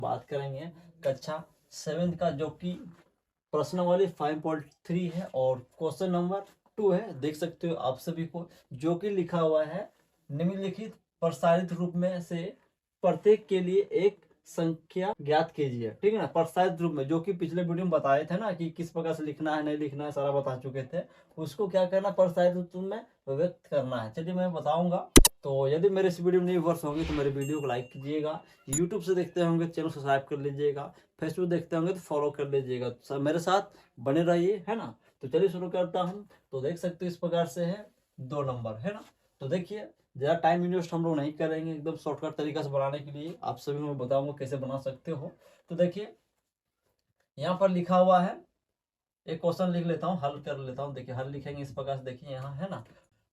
बात करेंगे कक्षा 7 का, जो कि प्रश्नावली 5.3 है और क्वेश्चन नंबर 2 है। देख सकते हो आप सभी को, जो कि लिखा हुआ है निम्नलिखित प्रसारित रूप में से प्रत्येक के लिए एक संख्या ज्ञात कीजिए। ठीक है ना, प्रसारित रूप में, जो कि पिछले वीडियो में बताए थे ना कि किस प्रकार से लिखना है, नहीं लिखना है, सारा बता चुके थे। उसको क्या करना, प्रसारित रूप में व्यक्त करना है। चलिए मैं बताऊंगा। तो यदि मेरे इस वीडियो में नई वर्ष होंगे तो मेरे वीडियो को लाइक कीजिएगा। यूट्यूब से देखते होंगे चैनल सब्सक्राइब कर लीजिएगा। फेसबुक देखते होंगे तो फॉलो कर लीजिएगा। मेरे साथ बने रहिए, है ना। तो चलिए शुरू करता हूँ। तो देख सकते हो इस प्रकार से है 2 नंबर, है ना। तो देखिए, ज़्यादा टाइम इन्वेस्ट हम लोग नहीं करेंगे, एकदम शॉर्टकट तरीका से बनाने के लिए आप सभी को मैं बताऊंगा कैसे बना सकते हो। तो देखिए यहाँ पर लिखा हुआ है, एक क्वेश्चन लिख लेता हूँ, हल कर लेता हूँ। देखिए हल लिखेंगे इस प्रकार से। देखिए यहाँ है ना,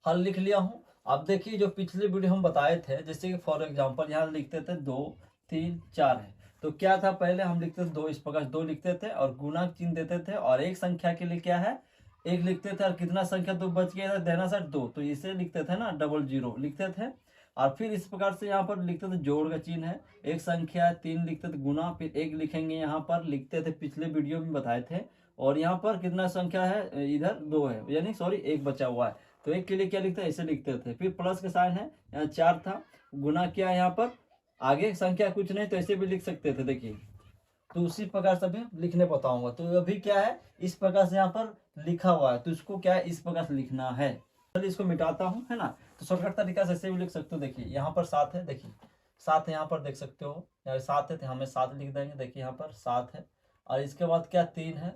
हल लिख लिया हूँ। अब देखिए जो पिछले वीडियो हम बताए थे, जैसे कि फॉर एग्जांपल यहाँ लिखते थे 2 3 4 है। तो क्या था, पहले हम लिखते थे 2, इस प्रकार 2 लिखते थे और गुना चिन्ह देते थे, और एक संख्या के लिए क्या है, 1 लिखते थे। और कितना संख्या तो बच गया था, देना साइड 2, तो इसे लिखते थे ना, 00 लिखते थे। और फिर इस प्रकार से यहाँ पर लिखते थे जोड़ का चिन्ह है, एक संख्या 3 लिखते थे गुना, फिर 1 लिखेंगे यहाँ पर, लिखते थे पिछले वीडियो में बताए थे। और यहाँ पर कितना संख्या है, इधर 2 है, यानी सॉरी 1 बचा हुआ है। तो 1 के लिए क्या लिखते हैं, ऐसे लिखते थे। फिर प्लस का साइन है, यहाँ 4 था, गुना किया यहाँ पर, आगे संख्या कुछ नहीं तो ऐसे भी लिख सकते थे। देखिए तो उसी प्रकार से भी लिखने बताऊंगा। तो अभी क्या है, इस प्रकार से यहाँ पर लिखा हुआ है, तो इसको क्या है, इस प्रकार से लिखना है। चलिए इसको मिटाता हूँ, है ना। तो शॉर्टकट तरीका से ऐसे भी लिख सकते हो। देखिए यहाँ पर 7 है, देखिए 7 यहाँ पर देख सकते हो, यहाँ 7 है तो हमें 7 लिख देंगे। देखिए यहाँ पर 7 है, और इसके बाद क्या 3 है,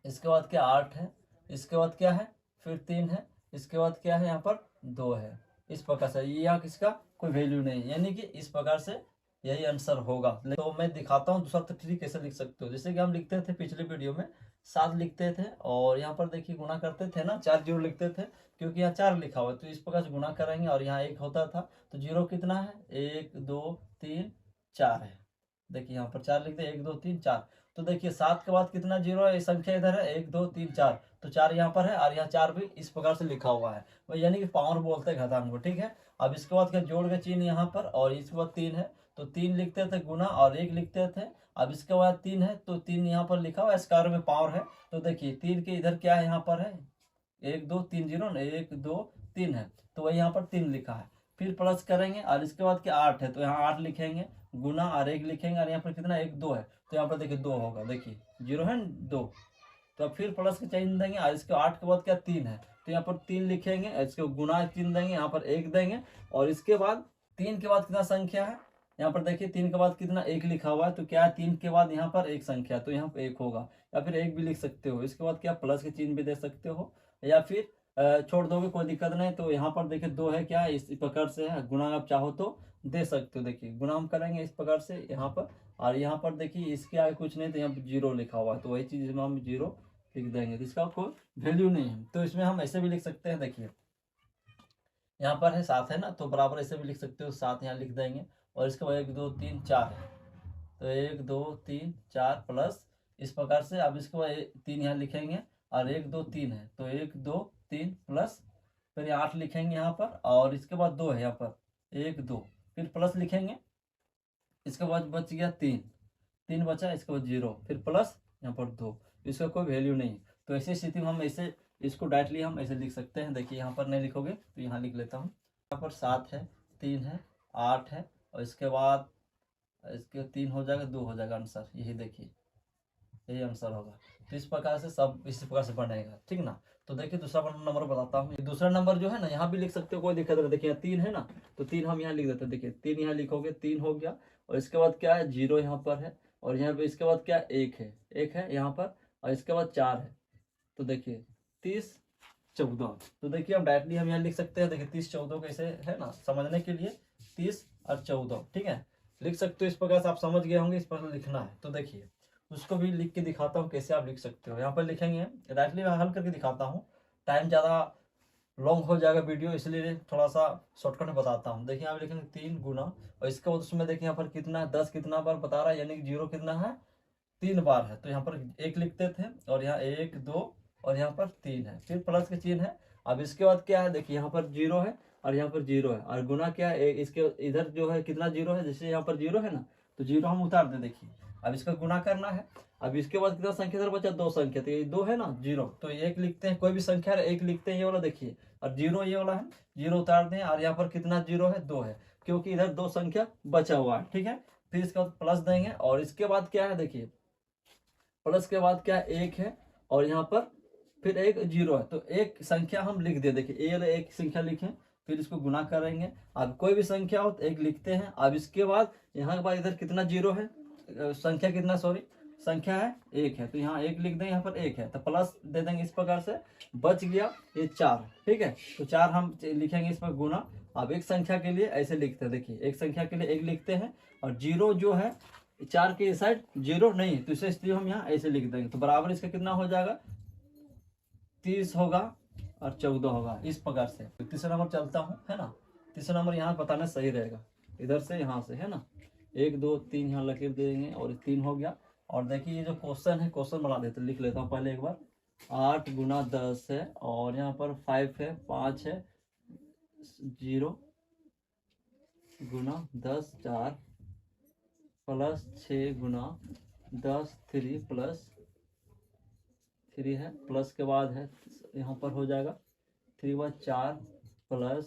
इसके बाद क्या 8 है, इसके बाद क्या है, फिर 3 है, इसके बाद क्या है, यहाँ पर 2 है। इस प्रकार से ये यहाँ किसका कोई वैल्यू नहीं, यानी कि इस प्रकार से यही आंसर होगा। तो मैं दिखाता हूँ दूसरा तरीके कैसे लिख सकते हो। जैसे कि हम लिखते थे पिछले वीडियो में 7 लिखते थे, और यहाँ पर देखिए गुना करते थे ना, 4 जीरो लिखते थे, क्योंकि यहाँ 4 लिखा हुआ है। तो इस प्रकार से गुना करेंगे, और यहाँ 1 होता था, तो जीरो कितना है, 1 2 3 4 है। देखिए यहाँ पर 4 लिखते हैं, 1 2 3 4। तो देखिए 7 के बाद कितना जीरो है, ये संख्या इधर है, 1 2 3 4, तो 4 यहाँ पर है, और यहाँ 4 भी इस प्रकार से लिखा हुआ है, वो यानी कि पावर बोलते हैं घातांक को। ठीक है, अब इसके बाद क्या जोड़ का चिन्ह यहाँ पर, और इसके बाद 3 है, तो 3 लिखते थे गुना, और 1 लिखते थे। अब इसके बाद 3 है, तो 3 यहाँ पर लिखा हुआ है, स्क्वायर में पावर है। तो देखिए 3 के इधर क्या है, यहाँ पर है 1 2 3 जीरो, 1 2 3 है, तो वही यहाँ पर 3 लिखा है। फिर प्लस करेंगे, और इसके बाद क्या 8 है, तो यहाँ 8 लिखेंगे गुना, और 1 लिखेंगे, और यहाँ पर कितना 1 2 है, तो यहाँ पर देखिए 2 होगा। देखिए जीरो है 2, तो अब फिर प्लस के चिन्ह देंगे, और इसके 8 के बाद क्या 3 है, तो यहाँ पर 3 लिखेंगे, इसके गुना चिन्ह देंगे, यहाँ पर 1 देंगे। और इसके बाद 3 के बाद कितना संख्या है, यहाँ पर देखिए 3 के बाद कितना 1 लिखा हुआ है, तो क्या है 3 के बाद यहाँ पर एक संख्या, तो यहाँ पर 1 होगा, या फिर 1 भी लिख सकते हो। इसके बाद क्या प्लस के चिन्ह भी दे सकते हो, या फिर छोड़ दोगे कोई दिक्कत नहीं। तो यहाँ पर देखिए 2 है, क्या इस प्रकार से है, गुना आप चाहो तो दे सकते हो। देखिए गुना हम करेंगे इस प्रकार से यहाँ पर, और यहाँ पर देखिए इसके आगे कुछ नहीं, तो यहाँ पर जीरो लिखा हुआ है, तो वही चीज़ इसमें हम जीरो लिख देंगे, तो इसका कोई वैल्यू नहीं है। तो इसमें हम ऐसे भी लिख सकते हैं। देखिए यहाँ पर है 7 है ना, तो बराबर ऐसे भी लिख सकते हो, 7 यहाँ लिख देंगे। और इसके बाद 1 2 3 4 है, तो 1 2 3 4 प्लस, इस प्रकार से। अब इसके बाद 3 यहाँ लिखेंगे, और 1 2 3 है, तो 1 2 3 प्लस, फिर 8 लिखेंगे यहाँ पर, और इसके बाद 2 है यहाँ पर 1 2, फिर प्लस लिखेंगे। इसके बाद बच गया 3, 3 बचा, इसके बाद 0, फिर प्लस यहाँ पर 2, इसका कोई वैल्यू नहीं। तो ऐसी स्थिति में हम ऐसे इसको डायरेक्टली हम ऐसे लिख सकते हैं। देखिए यहाँ पर नहीं लिखोगे तो यहाँ लिख लेता हूँ। यहाँ पर 7 है, 3 है, 8 है, और इसके बाद इसके 3 हो जाएगा, 2 हो जाएगा आंसर। यही देखिए यही आंसर होगा। तो इस प्रकार से सब इसी प्रकार से बनेगा, ठीक ना। तो देखिए दूसरा नंबर बताता हूँ। दूसरा नंबर जो है ना, यहाँ भी लिख सकते हो, कोई दिक्कत नहीं। देखिए 3 है ना, तो 3 हम यहाँ लिख देते हैं। देखिए 3 यहाँ लिखोगे, 3 हो गया, और इसके बाद क्या है 0 यहाँ पर है, और यहाँ पे इसके बाद क्या 1 है, 1 है यहाँ पर, और इसके बाद 4 है। तो देखिए 30 14, तो देखिए हम डायरेक्टली हम यहाँ लिख सकते हैं। देखिए 30 14 कैसे है ना, समझने के लिए 30 और 14, ठीक है, लिख सकते हो। इस प्रकार से आप समझ गए होंगे, इस प्रकार लिखना है। तो देखिए उसको भी लिख के दिखाता हूँ कैसे आप लिख सकते हो। यहाँ पर लिखेंगे, डायरेक्टली मैं हल करके दिखाता हूँ, टाइम ज़्यादा लॉन्ग हो जाएगा वीडियो, इसलिए थोड़ा सा शॉर्टकट में बताता हूँ। देखिए यहाँ लिखेंगे 3 गुना, और इसके बाद उसमें देखिए यहाँ पर कितना है, 10 कितना बार बता रहा है, यानी कि 0 कितना है 3 बार है, तो यहाँ पर 1 लिखते थे, और यहाँ 1 2, और यहाँ पर 3 है, फिर प्लस के चिन्ह है। अब इसके बाद क्या है, देखिए यहाँ पर 0 है, और यहाँ पर 0 है, और गुना क्या है, इसके इधर जो है कितना 0 है, जैसे यहाँ पर 0 है ना, तो जीरो हम उतार दे। देखिए अब इसका गुना करना है। अब इसके बाद कितना संख्या इधर बचा, दो संख्या, तो ये दो है ना, जीरो, तो एक लिखते हैं, कोई भी संख्या एक लिखते हैं, ये वाला देखिए, और जीरो ये वाला है, जीरो उतार दें, और यहाँ पर कितना जीरो है, दो है, क्योंकि इधर दो संख्या बचा हुआ है। ठीक है, फिर इसके बाद प्लस देंगे, और इसके बाद क्या है, देखिए प्लस के बाद क्या है, एक है, और यहाँ पर फिर एक जीरो है, तो एक संख्या हम लिख दे। देखिए ये एक संख्या लिखें, फिर इसको गुना करेंगे। अब कोई भी संख्या हो तो एक लिखते हैं। अब इसके बाद यहाँ के बाद इधर कितना जीरो है, संख्या कितना, सॉरी संख्या है एक है, तो यहाँ एक लिख देंगे, यहाँ पर एक है, तो प्लस दे देंगे। इस प्रकार से बच गया ये चार। ठीक है, तो चार हम लिखेंगे इस पर गुना। अब एक संख्या के लिए ऐसे लिखते हैं, देखिए एक संख्या के लिए एक लिखते हैं, और जीरो जो है चार के साइड जीरो नहीं है, तो इसे इसलिए हम यहाँ ऐसे लिख देंगे, तो बराबर इसका कितना हो जाएगा, 30 होगा और 14 होगा। इस प्रकार से तीसरा नंबर चलता हूँ, है ना। तीसरा नंबर यहाँ बताना सही रहेगा, इधर से यहाँ से, है ना, 1 2 3 यहाँ लकीर देंगे, और 3 हो गया। और देखिए ये जो क्वेश्चन है, क्वेश्चन बना देते, लिख लेता हूँ पहले एक बार। 8 गुना 10 है, और यहाँ पर 5 है, 5 है, 0 गुना 10 4 प्लस 6 गुना 10 3 प्लस 3 है, प्लस के बाद है यहाँ पर हो जाएगा 3 बाद 4 प्लस,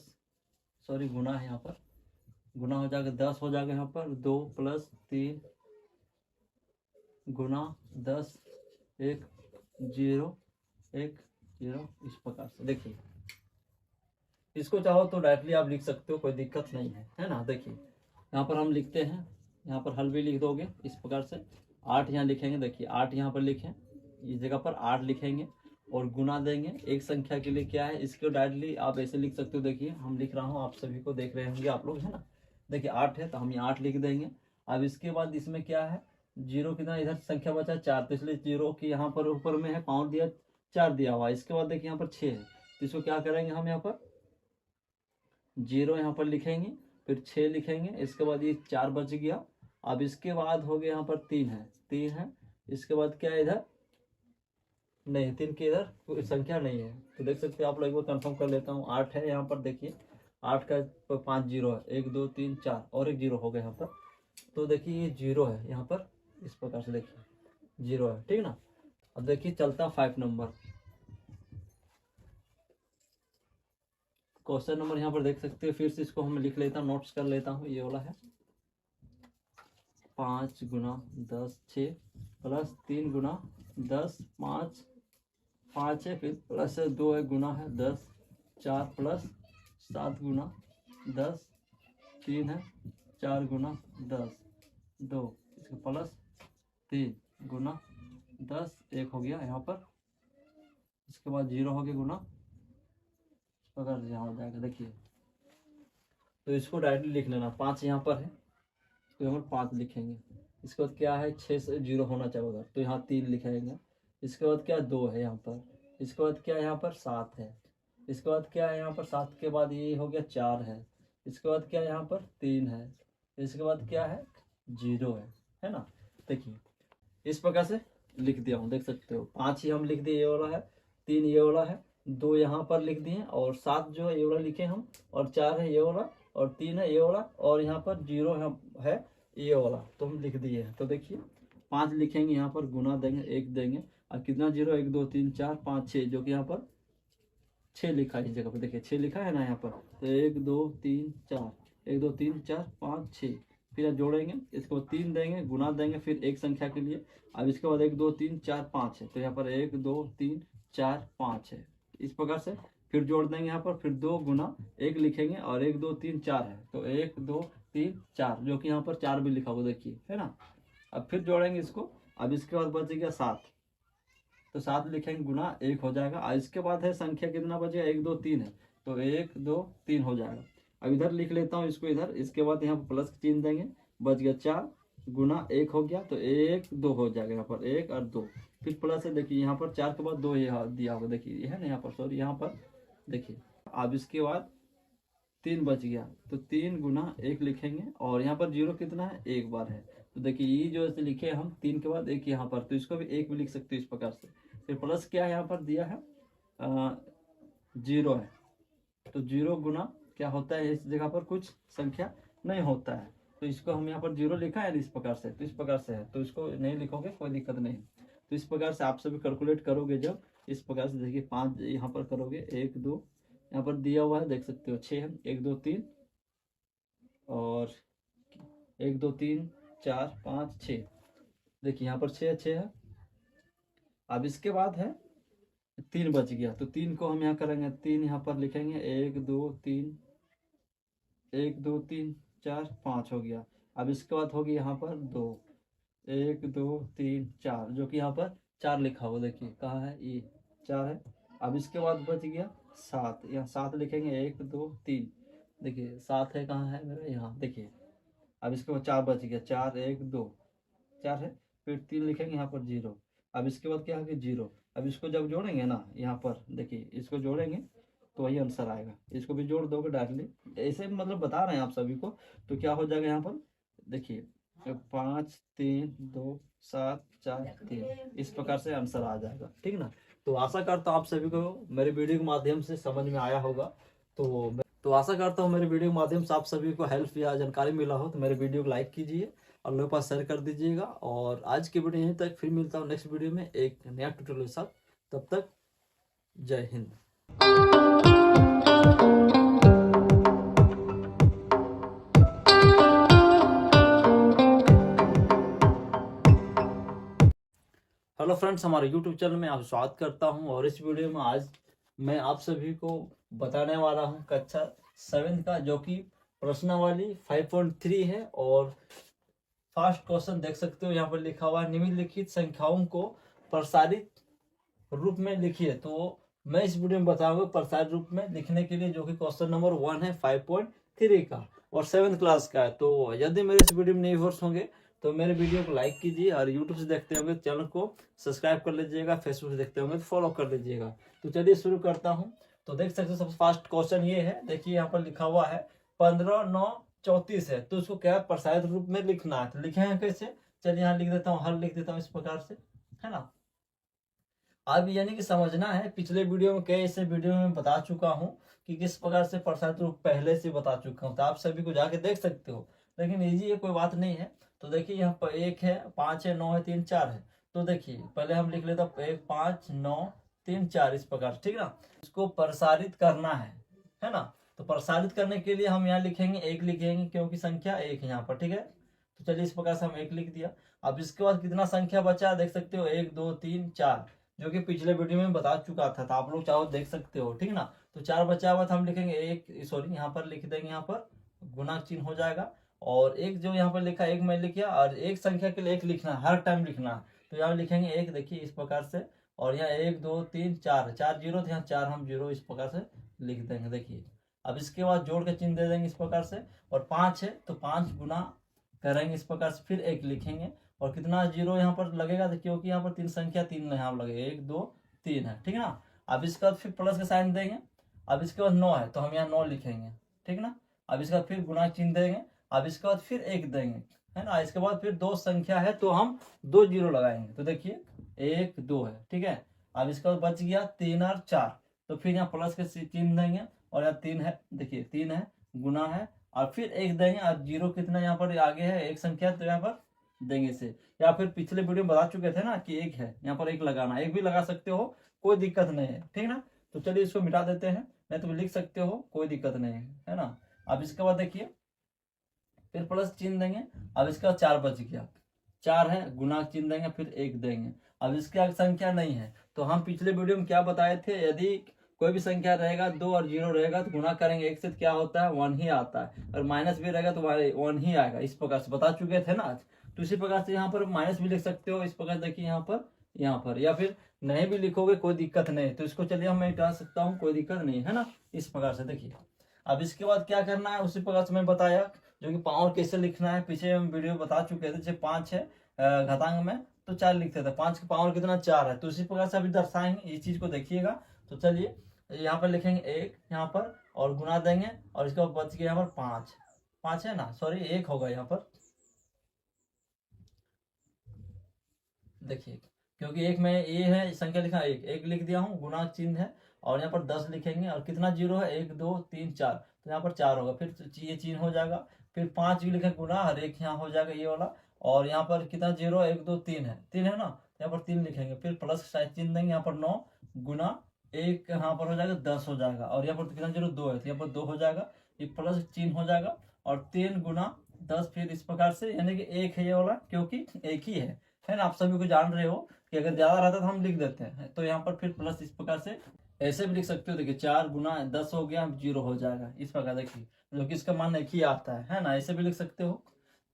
सॉरी गुना है, यहाँ पर गुना हो जाएगा 10 हो जाएगा, यहाँ पर 2 प्लस 3 गुना 10 1 0 1 0। इस प्रकार से देखिए, इसको चाहो तो डायरेक्टली आप लिख सकते हो, कोई दिक्कत नहीं है ना। देखिए यहाँ पर हम लिखते हैं, यहाँ पर हल भी लिख दोगे इस प्रकार से। 8 यहाँ लिखेंगे, देखिए 8 यहाँ पर लिखें, इस जगह पर 8 लिखेंगे, और गुना देंगे एक संख्या के लिए, क्या है इसको डायरेक्टली आप ऐसे लिख सकते हो। देखिए हम लिख रहा हूँ, आप सभी को देख रहे होंगे आप लोग, है ना। देखिए 8 है, तो हम यहाँ 8 लिख देंगे। अब इसके बाद इसमें क्या है, जीरो कितना, इधर संख्या बचा 4, तो इसलिए जीरो की यहाँ पर ऊपर में है पाँच दिया, 4 दिया हुआ। इसके बाद देखिए यहाँ पर 6 है, तो इसको क्या करेंगे हम, यहाँ पर जीरो यहाँ पर लिखेंगे, फिर 6 लिखेंगे, इसके बाद ये 4 बच गया। अब इसके बाद हो गया यहाँ पर 3 है, 3 है, इसके बाद क्या है, इधर नहीं, 3 के इधर कोई संख्या नहीं है, तो देख सकते हैं आप लोग, एक बार कंफर्म कर लेता हूँ। 8 है यहाँ पर, देखिए 8 का 5 जीरो है, 1 2 3 4 और एक जीरो हो गया यहाँ पर, तो देखिए ये जीरो है यहाँ पर, इस प्रकार से देखिए जीरो है, ठीक ना। अब देखिए चलता 5 नंबर, क्वेश्चन नंबर यहाँ पर देख सकते हो। फिर से इसको हम लिख लेता हूँ, नोट्स कर लेता हूँ। ये वाला है 5 गुना 10 6 प्लस 3 गुना 10 5 5 है, फिर प्लस 2 है, गुना है 10 4 प्लस 7 गुना 10 3 है, 4 गुना 10 2, इसका प्लस 3 गुना 10 1 हो गया यहाँ पर, इसके बाद 0 हो गया गुना, अगर यहाँ हो जाएगा। देखिए तो इसको डायरेक्टली लिख लेना, 5 यहाँ पर है, तो यहाँ पर 5 लिखेंगे। इसके बाद क्या है, 6 से 0 होना चाहिए उधर, तो यहाँ 3 लिखेंगे। इसके बाद क्या 2 है यहाँ पर, इसके बाद क्या यहाँ पर 7 है, इसके बाद क्या है यहाँ पर 7 के बाद ये हो गया 4 है, इसके बाद क्या यहाँ पर 3 है, इसके बाद क्या है 0 है ना। देखिए इस प्रकार से लिख दिया हूँ, देख सकते हो। 5 ही हम लिख दिए, ये वाला है, 3 ये वाला है, 2 यहाँ पर लिख दिए, और 7 जो है ये वाला लिखे हम, और 4 है ये वाला, और 3 है ये वाला, और यहाँ पर 0 है ये वाला, तो हम लिख दिए हैं। तो देखिए 5 लिखेंगे, यहाँ पर गुना देंगे, 1 देंगे, और कितना 0, 1 2 3 4 5 6, जो कि यहाँ पर 6 लिखा है इस जगह पर, देखिए 6 लिखा है ना यहाँ पर, तो 1 2 3 4 1 2 3 4 5 6, फिर जोड़ेंगे, इसके बाद 3 देंगे, गुना देंगे फिर एक संख्या के लिए। अब इसके बाद 1 2 3 4 5 है, तो यहाँ पर 1 2 3 4 5 है, इस प्रकार से फिर जोड़ देंगे यहाँ पर, फिर 2 गुना 1 लिखेंगे, और 1 2 3 4 है, तो 1 2 3 4, जो कि यहाँ पर 4 भी लिखा हुआ देखिए, है ना। अब फिर जोड़ेंगे इसको। अब इसके बाद बच गया 7, तो 7 लिखेंगे, गुना 1 हो जाएगा। और इसके बाद है संख्या कितना बचेगा, 1 2 3 है, तो 1 2 3 हो जाएगा। अब इधर लिख लेता हूँ इसको इधर, इसके बाद यहाँ प्लस चिन्ह देंगे, बच गया 4 गुना 1 हो गया, तो 1 2 हो जाएगा, यहाँ पर 1 और 2, फिर प्लस है, देखिए यहाँ पर 4 के बाद 2 ये दिया होगा, देखिए ये है ना यहाँ पर, सॉरी यहाँ पर देखिए। अब इसके बाद 3 बच गया, तो 3 गुना 1 लिखेंगे, और यहाँ पर 0 कितना है, एक बार है, तो देखिए ये जो ऐसे लिखे हम 3 के बाद 1 यहाँ पर, तो इसको भी 1 भी लिख सकते हो इस प्रकार से। फिर प्लस क्या है यहाँ पर दिया है 0 है, तो 0 गुना क्या होता है, इस जगह पर कुछ संख्या नहीं होता है, तो इसको हम यहाँ पर 0 लिखा है इस प्रकार से, तो इस प्रकार से है, तो इसको नहीं लिखोगे कोई दिक्कत नहीं। तो इस प्रकार से आप सभी कैलकुलेट करोगे जब इस प्रकार से, देखिए 5 यहाँ पर करोगे, 1 2 यहाँ पर दिया हुआ है देख सकते हो, 6 है, 1 2 3 और 1 2 3 4 5 6, देखिए यहाँ पर 6 6 है। अब इसके बाद है 3 बच गया, तो 3 को हम यहाँ करेंगे, 3 यहाँ पर लिखेंगे, 1 2 3 1 2 3 4 5 हो गया। अब इसके बाद होगी यहाँ पर 2, 1 2 3 4, जो कि यहाँ पर 4 लिखा हुआ, देखिए कहाँ है, ये 4 है। अब इसके बाद बच गया 7, यहाँ 7 लिखेंगे, 1 2 3, देखिए 7 है, कहाँ है मेरा, यहाँ देखिए। अब इसके बाद 4 बच गया, 4 1 2 4 है, फिर 3 लिखेंगे यहाँ पर 0। अब इसके बाद क्या है कि 0। अब इसको जब जोड़ेंगे ना यहाँ पर, देखिए इसको जोड़ेंगे तो वही आंसर आएगा, इसको भी जोड़ दोगे डायरेक्टली, ऐसे मतलब बता रहे हैं आप सभी को। तो क्या हो जाएगा यहाँ पर, देखिए 5 3 2 7 4 3, इस प्रकार से आंसर आ जाएगा, ठीक ना। तो आशा करता हूँ आप सभी को मेरे वीडियो के माध्यम से समझ में आया होगा। तो आशा करता हूँ मेरे वीडियो के माध्यम से आप सभी को हेल्प या जानकारी मिला हो, तो मेरे वीडियो को लाइक कीजिए और लोगों के पास शेयर कर दीजिएगा। और आज की वीडियो यहीं तक, फिर मिलता हूँ नेक्स्ट वीडियो में एक नया ट्यूटोरियल के साथ। तब तक जय हिंद। हेलो फ्रेंड्स, हमारे यूट्यूब चैनल में आप स्वागत करता हूं। और इस वीडियो में आज मैं आप सभी को बताने वाला हूं कक्षा 7 का, जो कि प्रश्नावली 5.3 है। और फर्स्ट क्वेश्चन देख सकते हो यहाँ पर लिखा हुआ है, निम्नलिखित संख्याओं को प्रसारित रूप में लिखिए। तो मैं इस वीडियो में बताऊंगा प्रसारित रूप में लिखने के लिए, जो कि क्वेश्चन नंबर 1 है 5.3 का और 7th क्लास का है। तो यदि मेरे इस वीडियो में नए व्यूअर्स होंगे तो मेरे वीडियो को लाइक कीजिए, और यूट्यूब से देखते होंगे तो चैनल को सब्सक्राइब कर लीजिएगा, फेसबुक से देखते होंगे तो फॉलो कर लीजिएगा। तो चलिए शुरू करता हूँ। तो देख सकते हो सबसे फर्स्ट क्वेश्चन ये है, देखिए यहाँ पर लिखा हुआ है 15 9 34 है। तो इसको क्या प्रसारित रूप में लिखना है, तो लिखेंगे कैसे, चलिए यहाँ लिख देता हूँ, हल लिख देता हूँ इस प्रकार से, है ना। अब यानी कि समझना है, पिछले वीडियो में कई ऐसे वीडियो में बता चुका हूँ कि किस प्रकार से प्रसारित रूप पहले से बता चुका हूँ, तो आप सभी को जाके देख सकते हो, लेकिन इजी है, कोई बात नहीं है। तो देखिए यहाँ पर 1 है, 5 है, 9 है, 3 4 है। तो देखिए पहले हम लिख लेते 1 5 9 3 4 इस प्रकार, ठीक ना। इसको प्रसारित करना है ना। तो प्रसारित करने के लिए हम यहाँ लिखेंगे 1 लिखेंगे, क्योंकि संख्या 1 है यहाँ पर, ठीक है। तो चलिए इस प्रकार से हम 1 लिख दिया। अब इसके बाद कितना संख्या बचा देख सकते हो, 1 2 3 4, जो कि पिछले वीडियो में बता चुका था, तो आप लोग चाहो देख सकते हो, ठीक ना। तो 4 बचा हुआ था, हम लिखेंगे 1, सॉरी यहाँ पर लिख देंगे, यहाँ पर गुना चिन्ह हो जाएगा। और एक जो यहाँ पर लिखा 1 मैं लिख किया, और एक संख्या के लिए 1 लिखना है, हर टाइम लिखना है। तो यहाँ लिखेंगे 1, देखिए इस प्रकार से। और यहाँ 1 2 3 4 4 जीरो, तो यहाँ 4 हम 0 इस प्रकार से लिख देंगे, देखिए। अब इसके बाद जोड़ के चिन्ह दे देंगे इस प्रकार से। और 5 है तो 5 गुना करेंगे इस प्रकार से, फिर 1 लिखेंगे। और कितना 0 यहाँ पर लगेगा, क्योंकि यहाँ पर 3 संख्या 3 यहाँ लगेगा, 1 2 3 है, ठीक है ना। अब इसके बाद फिर प्लस का साइन देंगे। अब इसके बाद 9 है तो हम यहाँ 9 लिखेंगे, ठीक ना। अब इसके बाद फिर गुणा चिन्ह देंगे। अब इसके बाद फिर 1 देंगे, है ना। इसके बाद फिर 2 संख्या है तो हम 2 0 लगाएंगे, तो देखिए 1 2 है, ठीक है। अब इसके बाद बच गया 3 और 4, तो फिर यहाँ प्लस के चिन्ह देंगे। और यहाँ 3 है, देखिए 3 है, गुना है, और फिर 1 देंगे। और 0 कितना यहाँ पर आगे है, एक संख्या, तो यहाँ पर देंगे इसे। या फिर पिछले वीडियो में बता चुके थे ना कि 1 है, यहाँ पर 1 लगाना, 1 भी लगा सकते हो, कोई दिक्कत नहीं है, ठीक ना। तो चलिए इसको मिटा देते हैं, नहीं तो लिख सकते हो, कोई दिक्कत नहीं है ना। अब इसके बाद देखिए फिर प्लस चिन्ह देंगे। अब इसका 4 बच गया, 4 है, गुना चिन्ह देंगे, फिर 1 देंगे। अब इसके आगे संख्या नहीं है, तो हम पिछले वीडियो में क्या बताए थे, यदि कोई भी संख्या रहेगा 2 और 0 रहेगा तो गुना करेंगे 1 से, तो क्या होता है 1 ही आता है। और माइनस भी रहेगा तो 1 ही आएगा, इस प्रकार से बता चुके थे ना। तो इसी प्रकार से यहाँ पर माइनस भी लिख सकते हो, इस प्रकार देखिए यहाँ पर, या फिर नहीं भी लिखोगे कोई दिक्कत नहीं। तो इसको चलिए मैं मिटा सकता हूँ, कोई दिक्कत नहीं है ना, इस प्रकार से देखिए। अब इसके बाद क्या करना है, उसी प्रकार से मैं बताया, जो कि पावर कैसे लिखना है, पीछे हम वीडियो बता चुके थे। जैसे 5 है घातांक में तो 4 लिखते थे, 5 की पावर कितना 4 है, तो इसी प्रकार से अभी दर्शाएंगे, इस चीज को देखिएगा। तो चलिए यहाँ पर लिखेंगे 1 यहाँ पर, और गुना देंगे। और इसके बाद बच गया यहाँ पर 5 है ना, सॉरी 1 होगा यहाँ पर, देखिए क्योंकि 1 में ये है संख्या लिखा, 1 लिख दिया हूँ, गुना चिन्ह है। और यहाँ पर 10 लिखेंगे, और कितना 0 है, 1 2 3 4, तो यहाँ पर 4 होगा, फिर ये चिन्ह हो जाएगा। फिर 5 भी लिखे गुना, हर एक यहाँ हो जाएगा ये वाला। और यहाँ पर कितना 0 1 2 3 है, 3 है ना, यहाँ पर 3 लिखेंगे। फिर प्लस साइन चिन्ह देंगे, यहाँ पर 9 गुना एक यहाँ पर हो जाएगा 10 हो जाएगा। और यहाँ पर कितना 0 2 है, तो यहाँ पर 2 हो जाएगा, ये प्लस चिन्ह हो जाएगा। और 3 गुना 10 फिर इस प्रकार से, यानी कि 1 है ये वाला, क्योंकि एक ही है ना। आप सभी को जान रहे हो कि अगर ज्यादा रहता तो हम लिख देते हैं। तो यहाँ पर फिर प्लस इस प्रकार से ऐसे भी लिख सकते हो। देखिए 4 गुना 10 हो गया, 0 हो जाएगा इस प्रकार। देखिए जो कि इसका मान एक ही आता है ना, ऐसे भी लिख सकते हो।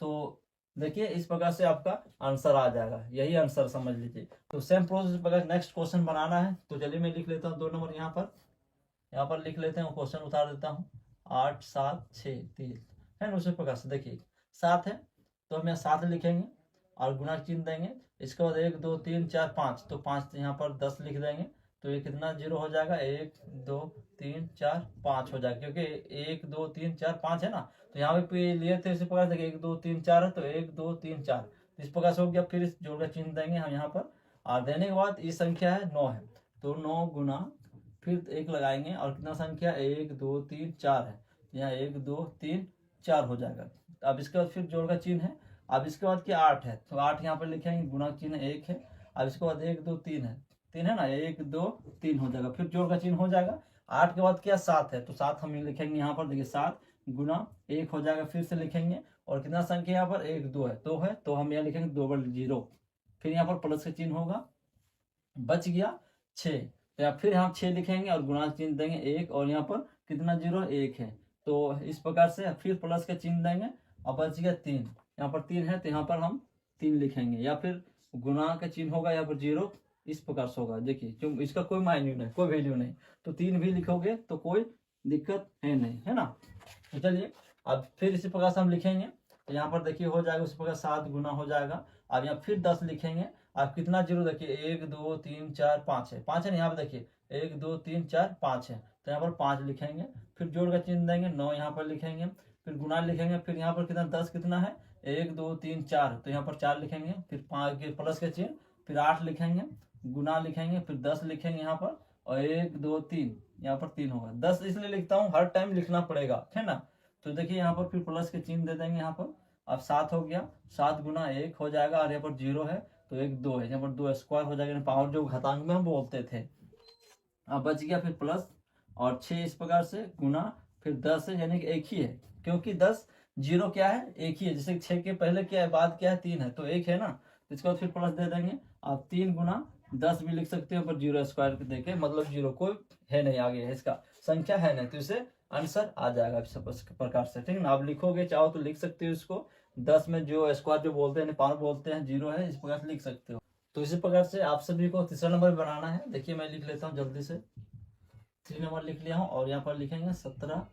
तो देखिए इस प्रकार से आपका आंसर आ जाएगा, यही आंसर समझ लीजिए। तो सेम प्रोसेस पर नेक्स्ट क्वेश्चन बनाना है। तो चलिए मैं लिख लेता हूँ 2 नंबर यहाँ पर लिख लेते हैं, क्वेश्चन उतार देता हूँ। 8 7 6 3 है ना। उसी प्रकार से देखिए 7 है तो हम यहाँ 7 लिखेंगे और गुणा चिन्ह देंगे। इसके बाद 1 2 3 4 5, तो 5 यहाँ पर 10 लिख देंगे। तो ये कितना 0 हो जाएगा, 1 2 3 4 5 हो जाएगा, क्योंकि 1 2 3 4 5 है ना। तो यहाँ पे लिए थे इसी प्रकार से 1 2 3 4 है, तो 1 2 3 4 इस प्रकार से हो गया। फिर इस जोड़ का चिन्ह देंगे हम यहाँ पर, और देने के बाद ये संख्या है 9 है, तो 9 गुना फिर 1 लगाएंगे, और कितना संख्या 1 2 3 4 है, यहाँ 1 2 3 4 हो जाएगा। अब इसके बाद फिर जोड़ का चिन्ह है। अब इसके बाद क्या 8 है, तो 8 यहाँ पर लिखेंगे, गुणा चिन्ह 1 है। अब इसके बाद 1 2 3 है, 3 है ना, 1 2 3 हो जाएगा, फिर जोड़ का चिन्ह हो जाएगा। 8 के बाद क्या 7 है, तो 7 हम लिखेंगे यहाँ पर। देखिए 7 गुना 1 हो जाएगा, फिर से लिखेंगे। और कितना संख्या यहाँ पर 1 2 है, तो हम यहाँ लिखेंगे 2 0। फिर यहाँ पर प्लस का चिन्ह होगा, बच गया 6, तो यहाँ फिर हम 6 लिखेंगे और गुणा चिन्ह देंगे 1, और यहाँ पर कितना 0 1 है, तो इस प्रकार से फिर प्लस का चिन्ह देंगे और बच गया 3। यहाँ पर 3 है तो यहाँ पर हम 3 लिखेंगे, या फिर गुणा का चिन्ह होगा यहाँ पर 0 इस प्रकार से होगा। देखिए क्यों, इसका कोई मायने नहीं, कोई वैल्यू नहीं, तो 3 भी लिखोगे तो कोई दिक्कत है नहीं, है ना। तो चलिए अब फिर इसी प्रकार से हम लिखेंगे। तो यहाँ पर देखिए हो जाएगा उसी प्रकार 7 गुना हो जाएगा। अब यहाँ फिर 10 लिखेंगे। अब कितना 0 देखिए 1 2 3 4 5 है, 5 है ना, यहाँ पर देखिए 1 2 3 4 5 है, तो यहाँ पर 5 लिखेंगे। फिर जोड़ का चिन्ह देंगे, 9 यहाँ पर लिखेंगे। फिर गुना लिखेंगे, फिर यहाँ पर कितना 10 कितना है 1 2 3 4, तो यहाँ पर 4 लिखेंगे। फिर 5 के प्लस का चिन्ह, फिर 8 लिखेंगे, गुना लिखेंगे, फिर 10 लिखेंगे यहाँ पर, और 1 2 3 यहाँ पर 3 होगा। 10 इसलिए लिखता हूँ, हर टाइम लिखना पड़ेगा, है ना। तो देखिए यहाँ पर फिर प्लस के चिन्ह दे देंगे यहाँ पर। अब 7 हो गया, 7 गुना 1 हो जाएगा, और यहाँ पर 0 है तो 1 2 है, यहाँ पर 2 स्क्वायर हो जाएगा, पावर जो घातांक में हम बोलते थे। अब बच गया फिर प्लस और 6 इस प्रकार से गुना, फिर 10 है, यानी कि एक ही है, क्योंकि 10 0 क्या है एक ही है। जैसे 6 के पहले क्या है, बाद क्या है 3 है, तो 1 है ना, तो इसके बाद फिर प्लस दे देंगे। अब 3 गुना 10 भी लिख सकते हो, पर 0 स्क्वायर देके, मतलब 0 कोई है नहीं आगे, है इसका संख्या है नहीं, तो इसे आंसर आ जाएगा इस प्रकार से, ठीक है ना। आप लिखोगे चाहो तो लिख सकते हो इसको, 10 में जो स्क्वायर जो बोलते हैं, पावर बोलते हैं, 0 है, इस प्रकार से लिख सकते हो। तो इसी प्रकार से आप सभी को तीसरा नंबर बनाना है। देखिए मैं लिख लेता हूँ जल्दी से, 3 नंबर लिख लिया हूँ, और यहाँ पर लिखेंगे 17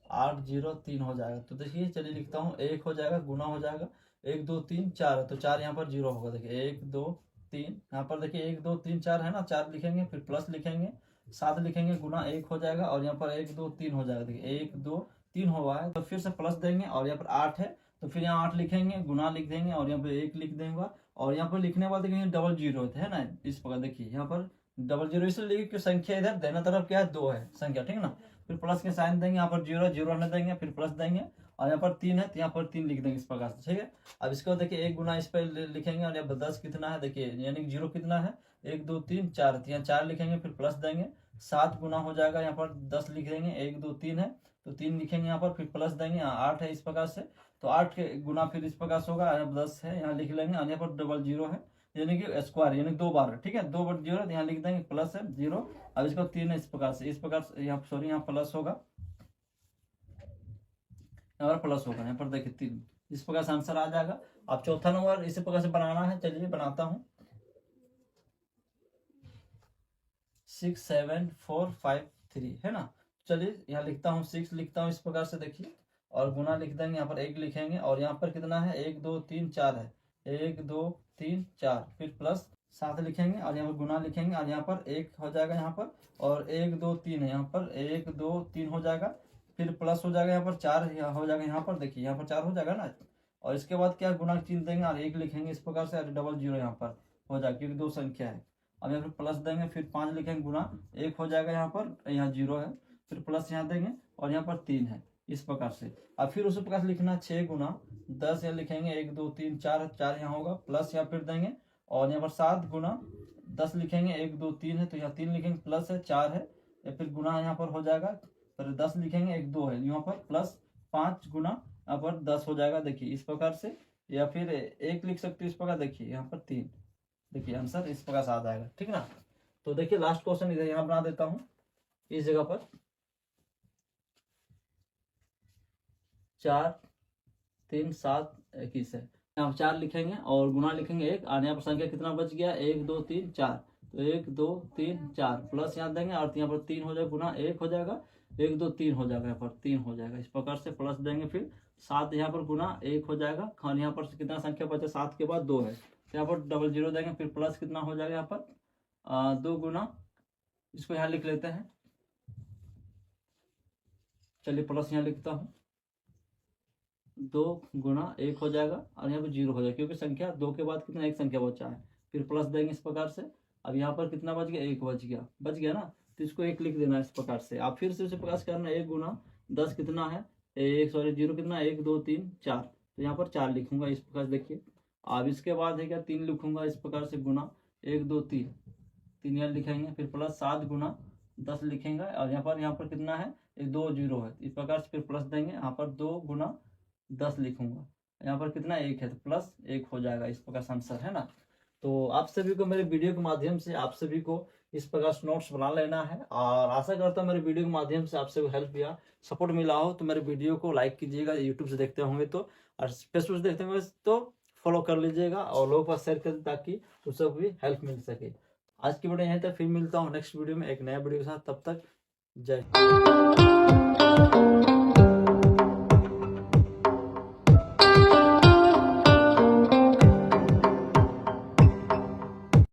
8 0 3 हो जाएगा। तो देखिए चलिए लिखता हूँ, 1 हो जाएगा, गुना हो जाएगा, 1 2 3 4 है, तो 4 यहाँ पर 0 होगा। देखिए 1 2 3, यहाँ पर देखिए 1 2 3 4 है ना, 4 लिखेंगे, फिर प्लस लिखेंगे, 7 लिखेंगे, गुना 1 हो जाएगा, और यहाँ पर 1 2 3 हो जाएगा। देखिए 1 2 3 हुआ है, तो फिर से प्लस देंगे, और यहाँ पर 8 है, तो फिर यहाँ 8 लिखेंगे, गुना लिख देंगे, और यहाँ पर 1 लिख देंगे। और यहाँ पर लिखने वाले देखेंगे डबल 0 है ना, इस प्रकार देखिए यहाँ पर डबल 0 इसलिए लिखिए कि संख्या इधर देना तरफ क्या है 2 है संख्या, ठीक है ना। फिर प्लस के साइन देंगे, यहाँ पर 0 0 रहने देंगे, फिर प्लस देंगे, और यहाँ पर 3 है तो यहाँ पर 3 लिख देंगे इस प्रकार से, ठीक है। अब इसके बाद देखिए 1 गुना इस पर लिखेंगे, और यहाँ पर 10 कितना है देखिए, यानी कि 0 कितना है 1 2 3 4, यहाँ 4 लिखेंगे, फिर प्लस देंगे, 7 गुना हो जाएगा, यहाँ पर 10 लिख देंगे, 1 2 3 है तो 3 लिखेंगे यहाँ पर, फिर प्लस देंगे, 8 है इस प्रकार से, तो 8 के गुना फिर इस प्रकार से होगा, 10 है यहाँ लिख लेंगे, और यहाँ पर डबल 0 है, यानी कि स्क्वायर, यानी 2 बार, ठीक है, 2 बार 0 यहाँ लिख देंगे, प्लस है 0। अब इसको 3 है इस प्रकार से यहाँ सॉरी यहाँ प्लस होगा, यहाँ पर प्लस होगा, यहाँ पर देखिए 3 इस प्रकार से आंसर आ जाएगा। अब चौथा नंबर इसी प्रकार से बनाना है, चलिए बनाता हूँ। 6 7 4 5 3 है ना। चलिए यहाँ लिखता हूँ 6 लिखता हूँ इस प्रकार से देखिए, और गुना लिख देंगे, यहाँ पर 1 लिखेंगे, और यहाँ पर कितना है 1 2 3 4 है, 1 2 3 4, फिर प्लस 7 लिखेंगे, और यहाँ पर गुना लिखेंगे, और यहाँ पर 1 हो जाएगा यहाँ पर, और 1 2 3 है, यहाँ पर 1 2 3 हो जाएगा, फिर प्लस हो जाएगा, यहाँ पर 4 हो जाएगा, यहाँ पर देखिए यहाँ पर 4 हो जाएगा ना। और इसके बाद क्या गुना चिन्ह देंगे, और 1 लिखेंगे इस प्रकार से, डबल 0 यहाँ पर हो जाएगा, क्योंकि 2 संख्या है। अब यहाँ पर प्लस देंगे, फिर 5 लिखेंगे, गुना 1 हो जाएगा यहाँ पर, यहाँ 0 है, फिर प्लस यहाँ देंगे, और यहाँ पर 3 है, इस प्रकार से। अब फिर उसी प्रकार से लिखना 6 गुना 10, यहाँ लिखेंगे 1 2 3 4, 4 यहाँ होगा, प्लस यहाँ फिर देंगे, और यहाँ पर 7 गुना 10 लिखेंगे, 1 2 3 है तो यहाँ 3 लिखेंगे, प्लस है 4 है, या फिर गुना यहाँ पर हो जाएगा, फिर 10 लिखेंगे, 1 2 है यहाँ पर, प्लस 5 गुना यहाँ पर 10 हो जाएगा, देखिए इस प्रकार से। या फिर 1 लिख सकते हो इस प्रकार, देखिए यहाँ पर 3, देखिए आंसर इस प्रकार से आ जाएगा, ठीक ना। तो देखिए लास्ट क्वेश्चन इधर यहाँ बना देता हूँ इस जगह पर, 4 3 7 21 है, यहाँ 4 लिखेंगे और गुना लिखेंगे 1, और यहाँ पर संख्या कितना बच गया, 1 2 3 4, तो 1 2 3 4 प्लस यहाँ देंगे, और यहाँ पर 3 हो जाएगा, गुना 1 हो जाएगा, 1 2 3 हो जाएगा, यहाँ पर 3 हो जाएगा, इस प्रकार से प्लस देंगे, फिर 7 यहाँ पर गुना 1 हो जाएगा, और यहाँ पर कितना संख्या बचा, 7 के बाद 2 है, तो यहाँ पर डबल 0 देंगे, फिर प्लस कितना हो जाएगा यहाँ पर 2 गुना, इसको यहाँ लिख लेते हैं, चलिए प्लस यहाँ लिखता हूँ, 2 गुना 1 हो जाएगा, और यहाँ पर 0 हो जाएगा, क्योंकि संख्या 2 के बाद कितना एक संख्या बचा है, फिर प्लस देंगे इस प्रकार से। अब यहाँ पर कितना बच गया, 1 बच गया ना, तो इसको 1 लिख देना इस प्रकार से। आप फिर से उसे प्रकाश करना, 1 गुना 10 कितना है, 0 कितना, 1 2 3 4, तो यहाँ पर 4 लिखूंगा इस प्रकार, देखिए। अब इसके बाद है क्या, 3 लिखूंगा इस प्रकार से, गुना 1 2 3 यहाँ लिखेंगे, फिर प्लस 7 गुना 10 लिखेंगे, और यहाँ पर कितना है, 2 0 है, इस प्रकार से फिर प्लस देंगे, यहाँ पर 2 गुना 10 लिखूंगा, यहाँ पर कितना 1 है, तो प्लस 1 हो जाएगा, इस प्रकार से आंसर है ना। तो आप सभी को मेरे वीडियो के माध्यम से आप सभी को इस प्रकार से नोट्स बना लेना है, और आशा करता हूँ मेरे वीडियो के माध्यम से आपसे हेल्प या सपोर्ट मिला हो। तो मेरे वीडियो को लाइक कीजिएगा, यूट्यूब से देखते होंगे तो, और फेसबुक से देखते होंगे तो फॉलो कर लीजिएगा, और लोगों पर शेयर कर, ताकि उसको भी हेल्प मिल सके। आज की वीडियो यहीं तक, फिर मिलता हूँ नेक्स्ट वीडियो में एक नया वीडियो के साथ, तब तक जय।